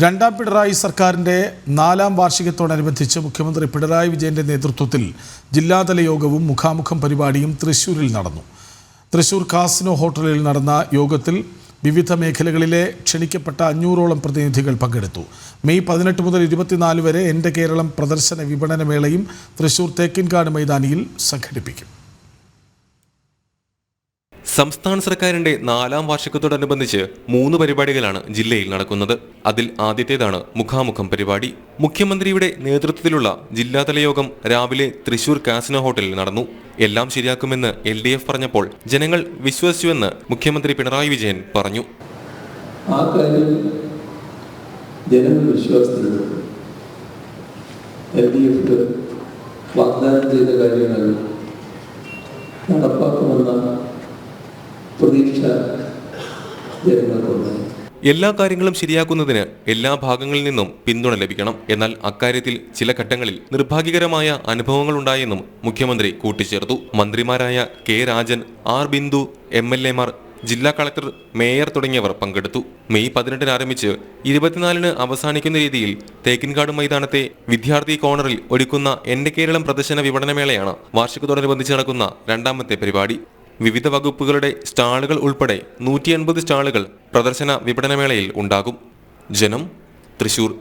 രണ്ടാം പിണറായി സർക്കാരിന്റെ 4ാം വാർഷികത്തോടനുബന്ധിച്ച് മുഖ്യമന്ത്രി പിണറായി വിജയന്റെ നേതൃത്വത്തിൽ ജില്ലാതല യോഗവും മുഖാമുഖം പരിപാടിയും തൃശ്ശൂരിൽ നടന്നു. തൃശ്ശൂർ കാസിനോ ഹോട്ടലിൽ നടന്ന യോഗത്തിൽ വിവിധ മേഖലകളിലെ ക്ഷണിക്കപ്പെട്ട 500ഓളം പ്രതിനിധികൾ പങ്കെടുത്തു. മെയ് 18 മുതൽ 24 വരെ എൻ്റെ കേരളം പ്രദർശന വിപണന മേളയും തൃശ്ശൂർ തേക്കിൻകാട് മൈതാനിയിൽ സംഘടിപ്പിക്കും. സംസ്ഥാന സർക്കാരിന്റെ 4ാം വാർഷികത്തോടനുബന്ധിച്ച് 3 പരിപാടികളാണ് ജില്ലയിൽ നടക്കുന്നത്. അതിൽ ആദ്യത്തേതാണ് മുഖാമുഖം പരിപാടി. മുഖ്യമന്ത്രിയുടെ നേതൃത്വത്തിലുള്ള ജില്ലാതല യോഗം രാവിലെ തൃശൂർ കാസിനോ ഹോട്ടലിൽ നടന്നു. എല്ലാം ശരിയാക്കുമെന്ന് LDF പറഞ്ഞപ്പോൾ ജനങ്ങൾ വിശ്വസിച്ചുവെന്ന് മുഖ്യമന്ത്രി പിണറായി വിജയൻ പറഞ്ഞു. ആ കാര്യം ജനങ്ങൾ വിശ്വാസത്തിലെടുത്തു. LDF വാഗ്ദാനം ചെയ്ത കാര്യങ്ങൾ നടപ്പാക്കുമെന്ന പ്രതീക്ഷ ജനങ്ങൾക്കുണ്ടായി. എല്ലാ കാര്യങ്ങളും ശരിയാക്കുന്നതിന് എല്ലാ ഭാഗങ്ങളിൽ നിന്നും പിന്തുണ ലഭിക്കണം. എന്നാൽ അക്കാര്യത്തിൽ ചില ഘട്ടങ്ങളിൽ നിർഭാഗ്യകരമായ അനുഭവങ്ങൾ ഉണ്ടായെന്നും മുഖ്യമന്ത്രി കൂട്ടിച്ചേർത്തു. മന്ത്രിമാരായ K. Rajan, R. Bindu, MLA Mar, ജില്ലാ കളക്ടർ, മേയർ തുടങ്ങിയവർ പങ്കെടുത്തു. മെയ് 18 ആരംഭിച്ച് 24 അവസാനിക്കുന്ന രീതിയിൽ തേക്കിൻകാട് മൈതാനത്തെ വിദ്യാർത്ഥി കോർണറിൽ ഒരുക്കുന്ന എൻ്റെ കേരളം പ്രദർശന വിപണനമേളയാണ് വാർഷികത്തോടനുബന്ധിച്ച് നടക്കുന്ന 2ാമത്തെ പരിപാടി. വിവിധ വകുപ്പുകളുടെ സ്റ്റാളുകൾ ഉൾപ്പെടെ 180 സ്റ്റാളുകൾ പ്രദർശന വിപണനമേളയിൽ ഉണ്ടാകും. ജനം, തൃശൂർ.